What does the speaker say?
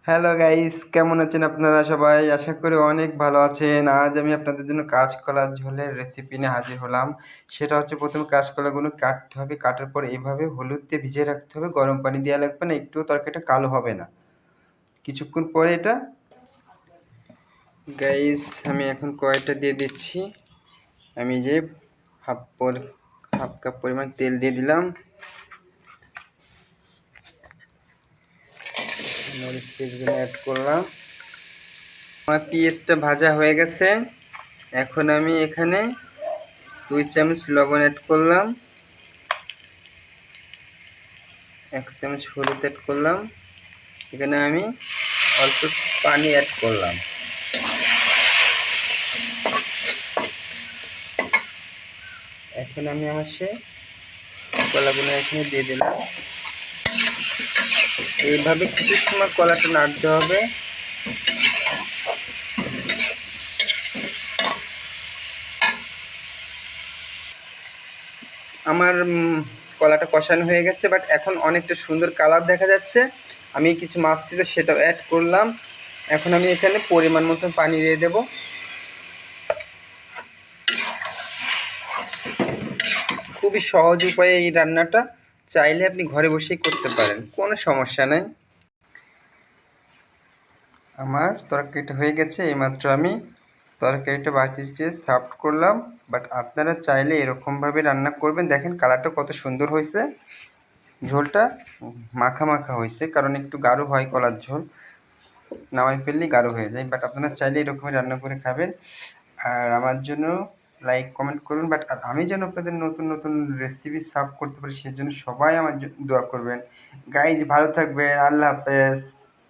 Hello guys, কেমন আছেন আপনারা সবাই? আশা করি অনেক ভালো আছেন। আজ আমি আপনাদের জন্য কাঁচকলার ঝোলের রেসিপি নিয়ে হাজির হলাম। সেটা হচ্ছে প্রথমে কাঁচকলাগুলো কাটতে হবে। কাটার পর এভাবে হলুদ দিয়ে ভিজিয়ে রাখতে হবে। গরম পানি দেওয়া লাগবে না, একটুও তরকারিটা কালো হবে না। কিছুক্ষণ পরে এটা গাইস আমি এখন কড়াইটা দিয়ে দিচ্ছি। আমি যে হাফ কাপ পরিমাণ তেল দিয়ে দিলাম। মরিচ পেঁয়াজগুলো অ্যাড করলাম। আমার পেঁয়াজটা ভাজা হয়ে গেছে। এখন আমি এখানে 2 চামচ লবণ অ্যাড করলাম, 1 চামচ হলুদ অ্যাড করলাম। এখানে আমি অল্প পানি অ্যাড করলাম। এখন আমি কলাগুলো এখানে দিয়ে দিলাম। এইভাবে কিছু সময় কলাটা নাড়তে হবে। আমার কলাটা কষানো হয়ে গেছে, বাট এখন অনেকটা সুন্দর কালার দেখা যাচ্ছে। আমি কিছু মাছ ছিল সেটাও অ্যাড করলাম। এখন আমি এখানে পরিমাণ মতো পানি দিয়ে দেব। খুবই সহজ উপায়ে এই রান্নাটা, চাইলে আপনি ঘরে বসেই করতে পারেন, কোনো সমস্যা নেই। আমার তরকারিটা হয়ে গেছে। এইমাত্র আমি তরকারিটা বাটিতে সার্ভ করলাম। বাট আপনারা চাইলে এরকমভাবে রান্না করবেন। দেখেন কালারটা কত সুন্দর হয়েছে। ঝোলটা মাখা মাখা হয়েছে, কারণ একটু গাঢ় হয় কলার ঝোল, নামাই ফেললেই গাঢ় হয়ে যায়। বাট আপনারা চাইলে এরকমই রান্না করে খাবেন। আর আমার জন্য লাইক কমেন্ট করুন। বাট আমি যেন আপনাদের নতুন নতুন রেসিপি সার্ভ করতে পারি, সেজন্য সবাই আমার দোয়া করবেন। গাইজ ভালো থাকবেন। আল্লাহ হাফেজ।